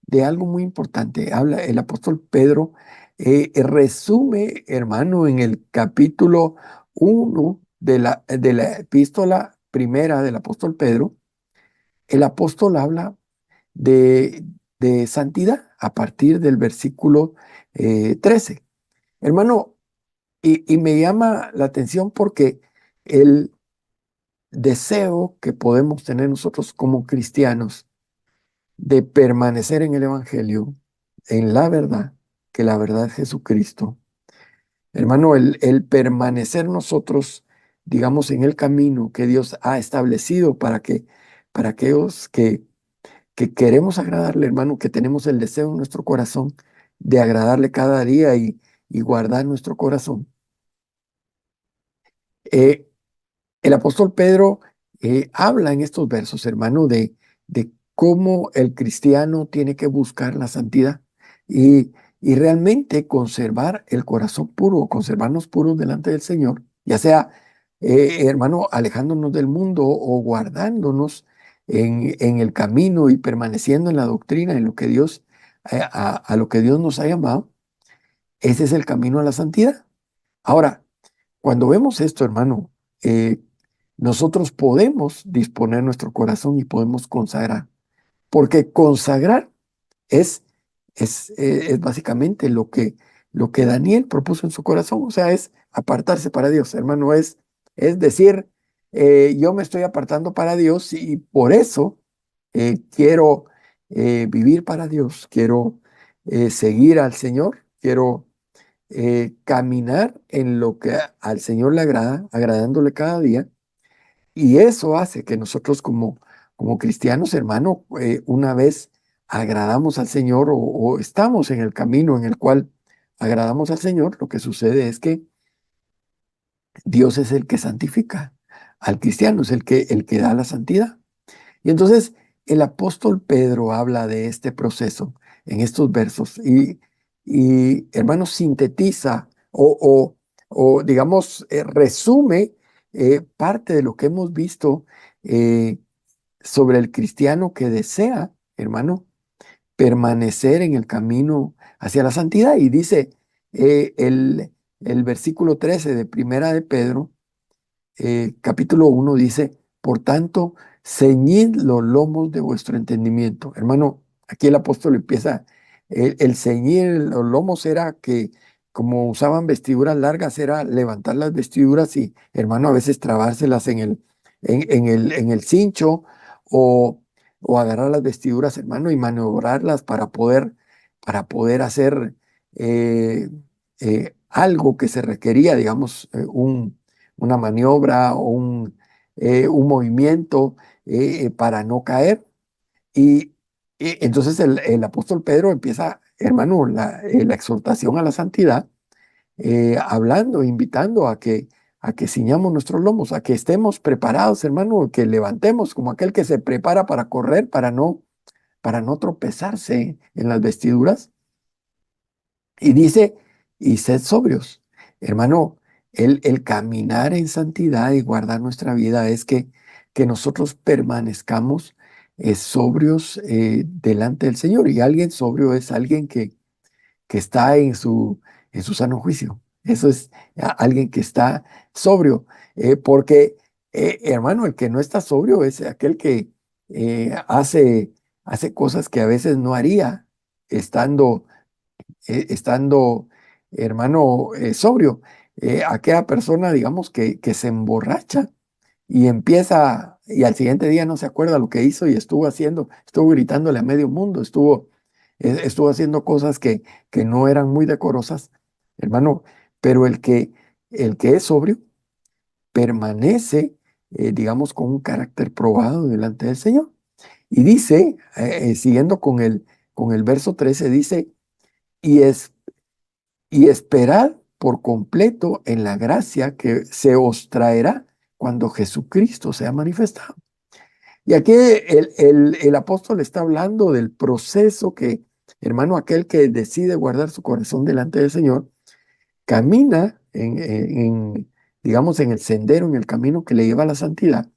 de algo muy importante. El apóstol Pedro resume, hermano, en el capítulo 1 de la epístola primera del apóstol Pedro, el apóstol habla de, de santidad a partir del versículo 13. Hermano, y me llama la atención porque el deseo que podemos tener nosotros como cristianos de permanecer en el Evangelio, en la verdad, que la verdad es Jesucristo. Hermano, el permanecer nosotros, digamos, en el camino que Dios ha establecido para aquellos que queremos agradarle, hermano, que tenemos el deseo en nuestro corazón de agradarle cada día y guardar nuestro corazón. Eh, El apóstol Pedro habla en estos versos, hermano, de cómo el cristiano tiene que buscar la santidad y realmente conservar el corazón puro, conservarnos puros delante del Señor, ya sea, hermano, alejándonos del mundo o guardándonos en el camino y permaneciendo en la doctrina, en lo que Dios, a lo que Dios nos ha llamado. Ese es el camino a la santidad. Ahora, cuando vemos esto, hermano, nosotros podemos disponer nuestro corazón y podemos consagrar, porque consagrar es, es básicamente lo que Daniel propuso en su corazón, o sea, es apartarse para Dios, hermano, es decir, yo me estoy apartando para Dios y por eso quiero vivir para Dios, quiero seguir al Señor, quiero caminar en lo que al Señor le agrada, agradándole cada día. Y eso hace que nosotros como cristianos, hermano, una vez agradamos al Señor o estamos en el camino en el cual agradamos al Señor, lo que sucede es que Dios es el que santifica al cristiano, es el que da la santidad. Y entonces el apóstol Pedro habla de este proceso en estos versos y hermano, sintetiza o digamos, resume parte de lo que hemos visto eh, sobre el cristiano que desea, hermano, permanecer en el camino hacia la santidad. Y dice el versículo 13 de Primera de Pedro, capítulo 1 dice, por tanto, ceñid los lomos de vuestro entendimiento. Hermano, aquí el apóstol empieza, el ceñir los lomos era que como usaban vestiduras largas, era levantar las vestiduras y, hermano, a veces trabárselas en el cincho o, o agarrar las vestiduras, hermano, y maniobrarlas para poder hacer algo que se requería, digamos, una maniobra o un movimiento para no caer. Y, y entonces el apóstol Pedro empieza, hermano, la exhortación a la santidad, hablando, invitando a que ciñamos nuestros lomos, a que estemos preparados, hermano, que levantemos como aquel que se prepara para correr, para no tropezarse en las vestiduras. Y dice, y sed sobrios. Hermano, el caminar en santidad y guardar nuestra vida es que nosotros permanezcamos sobrios delante del Señor. Y alguien sobrio es alguien que está en su sano juicio. Eso es alguien que está sobrio, porque, hermano, el que no está sobrio es aquel que hace cosas que a veces no haría estando, hermano, sobrio. Aquella persona, digamos, que se emborracha y empieza, y al siguiente día no se acuerda lo que hizo y estuvo gritándole a medio mundo, estuvo haciendo cosas que no eran muy decorosas, hermano, pero el que es sobrio permanece, digamos, con un carácter probado delante del Señor. Y dice, siguiendo con el verso 13, dice, y es y esperad por completo en la gracia que se os traerá cuando Jesucristo sea manifestado. Y aquí el apóstol está hablando del proceso que, hermano, aquel que decide guardar su corazón delante del Señor, camina digamos, en el sendero, en el camino que le lleva a la santidad.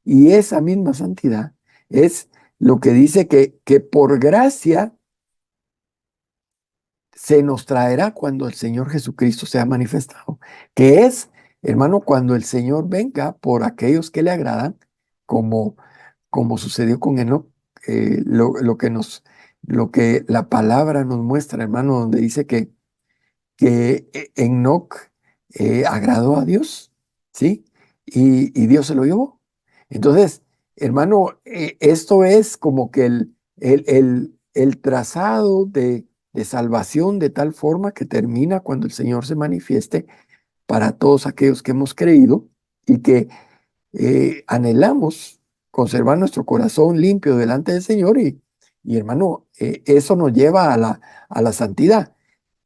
Y esa misma santidad es lo que dice que por gracia se nos traerá cuando el Señor Jesucristo sea manifestado, que es, hermano, cuando el Señor venga por aquellos que le agradan, como, como sucedió con Enoc, lo que la palabra nos muestra, hermano, donde dice que Enoc agradó a Dios, ¿sí? Y Dios se lo llevó. Entonces, hermano, esto es como que el trazado de salvación de tal forma que termina cuando el Señor se manifieste para todos aquellos que hemos creído y que anhelamos conservar nuestro corazón limpio delante del Señor y hermano, eso nos lleva a la santidad.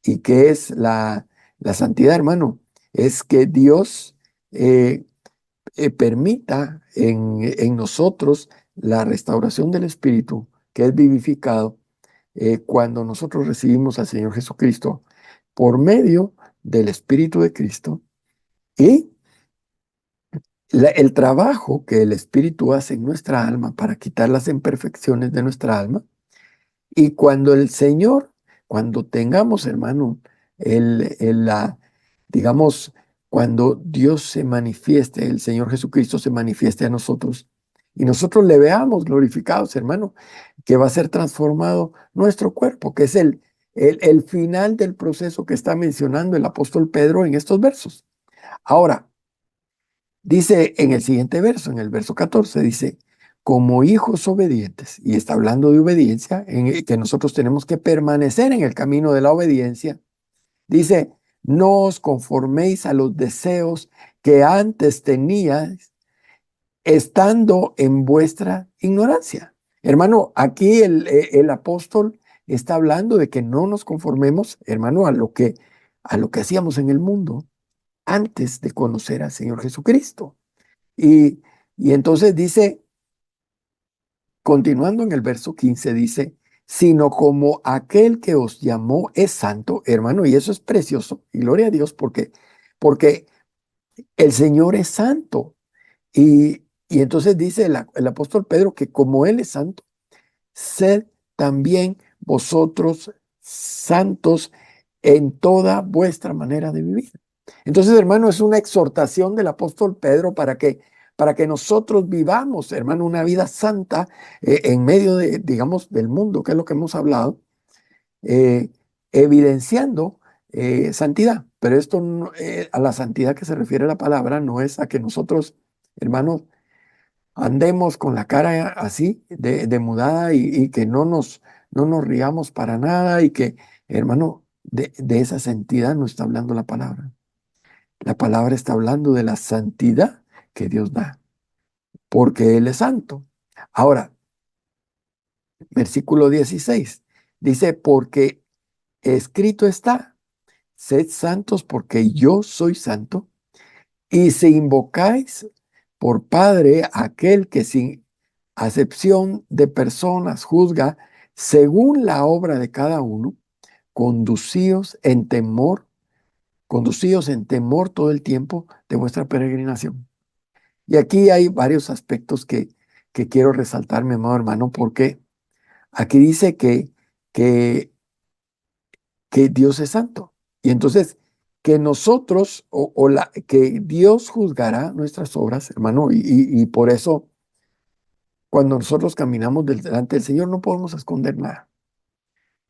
¿Y qué es la santidad, hermano? Es que Dios permita en nosotros la restauración del Espíritu, que es vivificado cuando nosotros recibimos al Señor Jesucristo por medio del Espíritu de Cristo y el trabajo que el Espíritu hace en nuestra alma para quitar las imperfecciones de nuestra alma. Y cuando el Señor, cuando tengamos, hermano, digamos, cuando Dios se manifieste, el Señor Jesucristo se manifieste a nosotros y nosotros le veamos glorificados, hermano, que va a ser transformado nuestro cuerpo, que es el final del proceso que está mencionando el apóstol Pedro en estos versos. Ahora, dice en el siguiente verso, en el verso 14, dice, como hijos obedientes, y está hablando de obediencia, en el que nosotros tenemos que permanecer en el camino de la obediencia. Dice, no os conforméis a los deseos que antes teníais, estando en vuestra ignorancia. Hermano, aquí el apóstol está hablando de que no nos conformemos, hermano, a lo que hacíamos en el mundo antes de conocer al Señor Jesucristo. Y, y entonces dice, continuando en el verso 15, dice, sino como aquel que os llamó es santo, hermano, y eso es precioso, y gloria a Dios, porque el Señor es santo. Y entonces dice el apóstol Pedro que como Él es santo, sed también vosotros santos en toda vuestra manera de vivir. Entonces, hermano, es una exhortación del apóstol Pedro para que nosotros vivamos, hermano, una vida santa en medio de, digamos, del mundo, que es lo que hemos hablado, eh, evidenciando santidad. Pero esto, a la santidad que se refiere la palabra, no es a que nosotros, hermanos, andemos con la cara así, demudada y que no nos riamos para nada y que, hermano, de esa santidad no está hablando la palabra. La palabra está hablando de la santidad que Dios da, porque Él es santo. Ahora, versículo 16 dice, porque escrito está, sed santos porque yo soy santo. Y si invocáis por Padre a aquel que sin acepción de personas juzga según la obra de cada uno, conducíos en temor, conducíos en temor todo el tiempo de vuestra peregrinación. Y aquí hay varios aspectos que quiero resaltar, mi amado hermano, porque aquí dice que, que Dios es santo. Y entonces, que nosotros, que Dios juzgará nuestras obras, hermano, y por eso, cuando nosotros caminamos delante del Señor, no podemos esconder nada.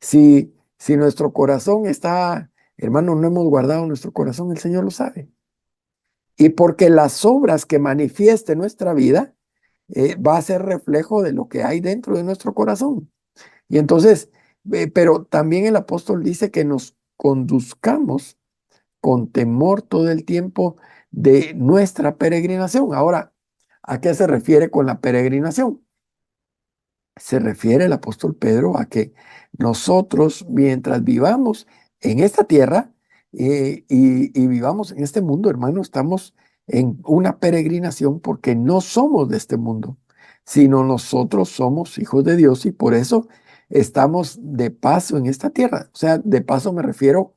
Si nuestro corazón está, hermano, no hemos guardado nuestro corazón, el Señor lo sabe. Y porque las obras que manifieste nuestra vida va a ser reflejo de lo que hay dentro de nuestro corazón. Y entonces, pero también el apóstol dice que nos conduzcamos con temor todo el tiempo de nuestra peregrinación. Ahora, ¿a qué se refiere con la peregrinación? Se refiere el apóstol Pedro a que nosotros, mientras vivamos en esta tierra y vivamos en este mundo, hermano, estamos en una peregrinación porque no somos de este mundo, sino nosotros somos hijos de Dios y por eso estamos de paso en esta tierra. O sea, de paso me refiero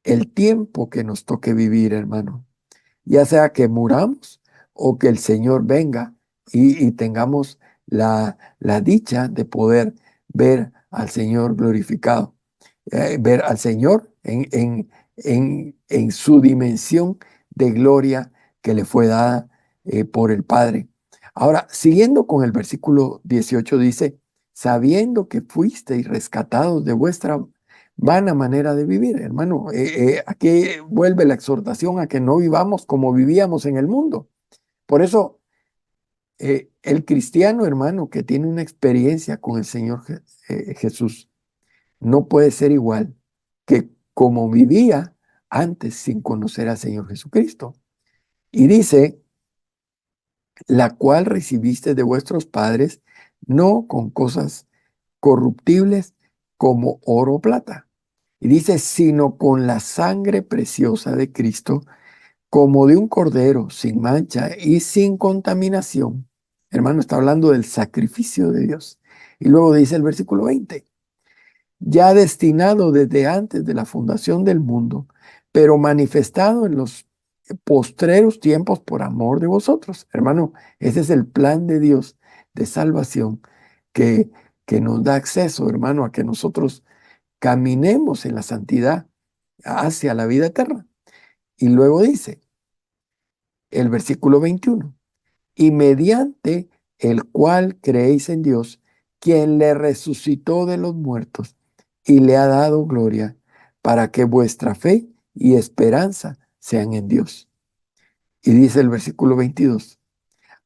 el tiempo que nos toque vivir, hermano, ya sea que muramos o que el Señor venga y tengamos la dicha de poder ver al Señor glorificado, ver al Señor en su dimensión de gloria que le fue dada por el Padre. Ahora, siguiendo con el versículo 18, dice, sabiendo que fuisteis rescatados de vuestra vana manera de vivir, hermano. Aquí vuelve la exhortación a que no vivamos como vivíamos en el mundo. Por eso, el cristiano, hermano, que tiene una experiencia con el Señor Jesús, no puede ser igual que como vivía antes sin conocer al Señor Jesucristo. Y dice, la cual recibiste de vuestros padres, no con cosas corruptibles como oro o plata. Y dice, sino con la sangre preciosa de Cristo, como de un cordero sin mancha y sin contaminación. Hermano, está hablando del sacrificio de Dios. Y luego dice el versículo 20, ya destinado desde antes de la fundación del mundo, pero manifestado en los postreros tiempos por amor de vosotros. Hermano, ese es el plan de Dios de salvación que, que nos da acceso, hermano, a que nosotros caminemos en la santidad hacia la vida eterna. Y luego dice el versículo 21, y mediante el cual creéis en Dios, quien le resucitó de los muertos y le ha dado gloria, para que vuestra fe y esperanza sean en Dios. Y dice el versículo 22,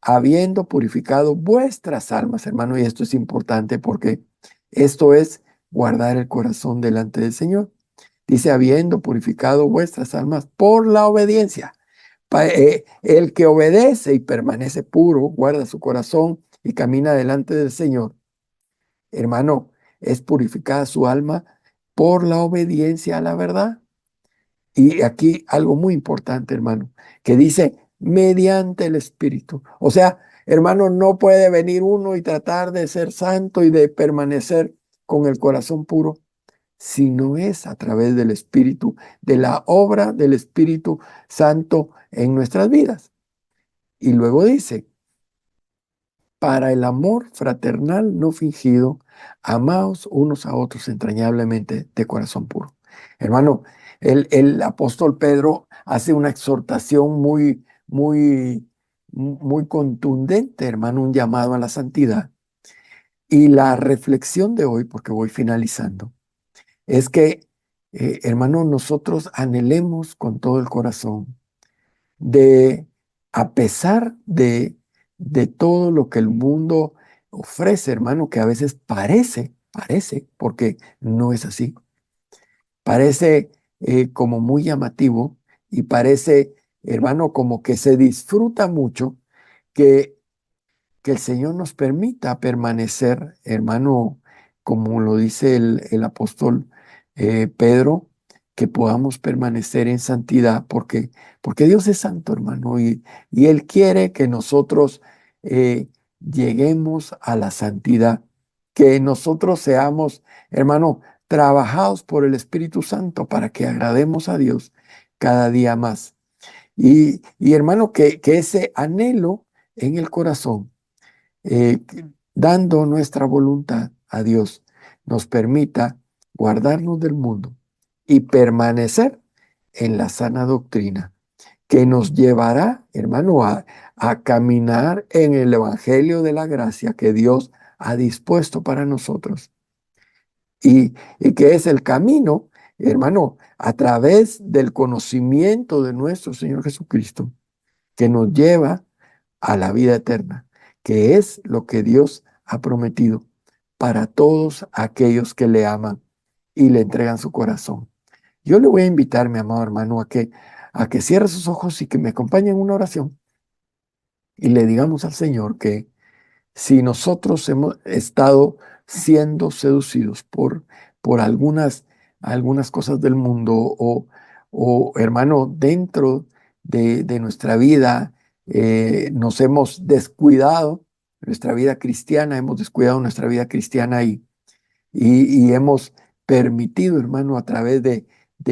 habiendo purificado vuestras almas, hermano, y esto es importante porque esto es guardar el corazón delante del Señor. Dice, habiendo purificado vuestras almas por la obediencia. El que obedece y permanece puro, guarda su corazón y camina delante del Señor. Hermano, es purificada su alma por la obediencia a la verdad. Y aquí algo muy importante, hermano, que dice mediante el Espíritu. O sea, hermano, no puede venir uno y tratar de ser santo y de permanecer con el corazón puro si no es a través del Espíritu, de la obra del Espíritu Santo en nuestras vidas. Y luego dice, para el amor fraternal no fingido, amaos unos a otros entrañablemente de corazón puro. Hermano, el apóstol Pedro hace una exhortación muy contundente, hermano, un llamado a la santidad. Y la reflexión de hoy, porque voy finalizando, es que, hermano, nosotros anhelemos con todo el corazón de, a pesar de todo lo que el mundo ofrece, hermano, que a veces parece, porque no es así. Parece como muy llamativo y parece, hermano, como que se disfruta mucho que el Señor nos permita permanecer, hermano, como lo dice el apóstol Pedro, que podamos permanecer en santidad, porque Dios es santo, hermano, y Él quiere que nosotros lleguemos a la santidad, que nosotros seamos, hermano, trabajados por el Espíritu Santo para que agrademos a Dios cada día más. Y hermano, que ese anhelo en el corazón, dando nuestra voluntad a Dios, nos permita guardarnos del mundo y permanecer en la sana doctrina, que nos llevará, hermano, a caminar en el Evangelio de la gracia que Dios ha dispuesto para nosotros. Y que es el camino, hermano, a través del conocimiento de nuestro Señor Jesucristo, que nos lleva a la vida eterna, que es lo que Dios ha prometido para todos aquellos que le aman y le entregan su corazón. Yo le voy a invitar, mi amado hermano, a que cierre sus ojos y que me acompañe en una oración y le digamos al Señor que si nosotros hemos estado siendo seducidos por algunas cosas del mundo o hermano, dentro de nuestra vida, nos hemos descuidado, nuestra vida cristiana, hemos descuidado nuestra vida cristiana y hemos permitido, hermano, a través de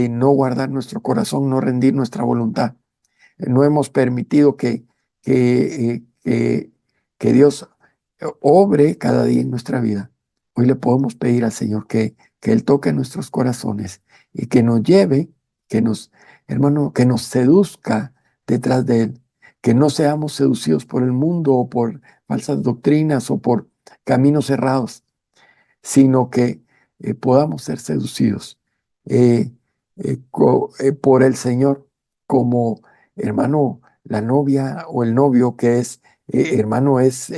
no guardar nuestro corazón, no rendir nuestra voluntad, no hemos permitido que Dios obre cada día en nuestra vida. Hoy le podemos pedir al Señor que Él toque nuestros corazones y que nos lleve, hermano, que nos seduzca detrás de Él, que no seamos seducidos por el mundo o por falsas doctrinas o por caminos cerrados, sino que podamos ser seducidos por el Señor, como hermano, la novia o el novio que es, hermano, es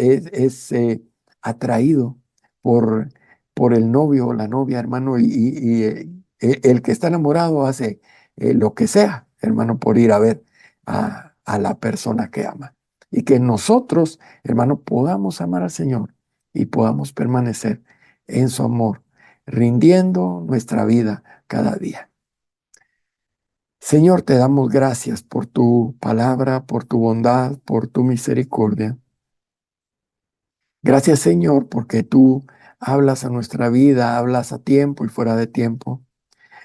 atraído por, por el novio o la novia, hermano, y el que está enamorado hace lo que sea, hermano, por ir a ver a la persona que ama. Y que nosotros, hermano, podamos amar al Señor y podamos permanecer en su amor, rindiendo nuestra vida cada día. Señor, te damos gracias por tu palabra, por tu bondad, por tu misericordia. Gracias, Señor, porque tú hablas a nuestra vida, hablas a tiempo y fuera de tiempo.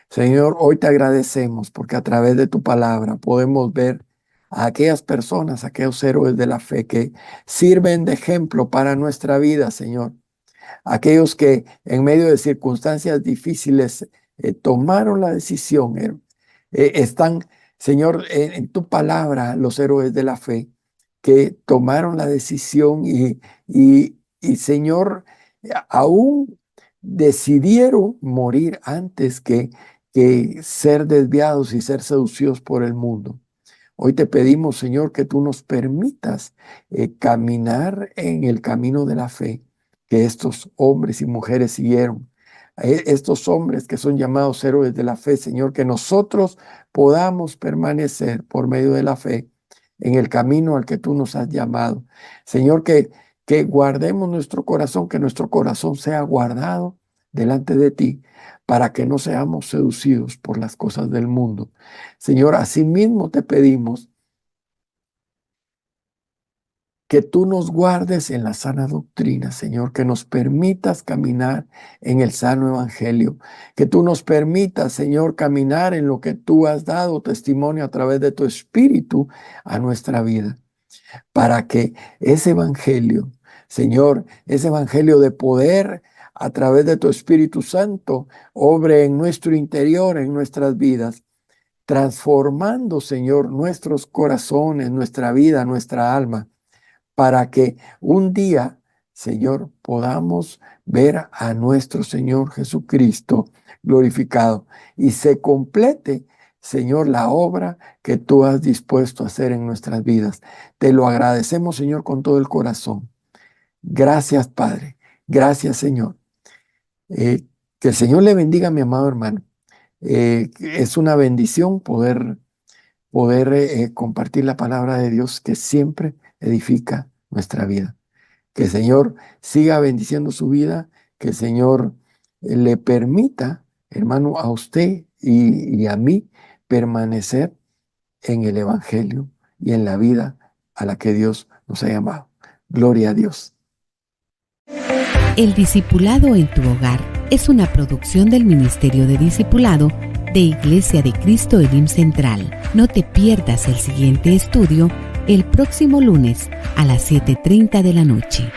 Señor, hoy te agradecemos porque a través de tu palabra podemos ver a aquellas personas, a aquellos héroes de la fe que sirven de ejemplo para nuestra vida, Señor. Aquellos que en medio de circunstancias difíciles tomaron la decisión, están, Señor, en tu palabra, los héroes de la fe, que tomaron la decisión y Señor, aún decidieron morir antes que ser desviados y ser seducidos por el mundo. Hoy te pedimos, Señor, que tú nos permitas caminar en el camino de la fe que estos hombres y mujeres siguieron. Estos hombres que son llamados héroes de la fe, Señor, que nosotros podamos permanecer por medio de la fe en el camino al que tú nos has llamado. Señor, que guardemos nuestro corazón, que nuestro corazón sea guardado delante de ti, para que no seamos seducidos por las cosas del mundo. Señor, asimismo te pedimos que tú nos guardes en la sana doctrina, Señor, que nos permitas caminar en el sano evangelio, que tú nos permitas, Señor, caminar en lo que tú has dado testimonio a través de tu espíritu a nuestra vida, para que ese evangelio, Señor, ese evangelio de poder a través de tu Espíritu Santo, obre en nuestro interior, en nuestras vidas, transformando, Señor, nuestros corazones, nuestra vida, nuestra alma, para que un día, Señor, podamos ver a nuestro Señor Jesucristo glorificado y se complete, Señor, la obra que tú has dispuesto a hacer en nuestras vidas. Te lo agradecemos, Señor, con todo el corazón. Gracias, Padre. Gracias, Señor. Que el Señor le bendiga a mi amado hermano. Es una bendición poder compartir la palabra de Dios que siempre edifica nuestra vida. Que el Señor siga bendiciendo su vida, que el Señor le permita, hermano, a usted y a mí permanecer en el Evangelio y en la vida a la que Dios nos ha llamado. Gloria a Dios. El Discipulado en tu Hogar es una producción del Ministerio de Discipulado de Iglesia de Cristo Elim Central. No te pierdas el siguiente estudio el próximo lunes a las 7:30 de la noche.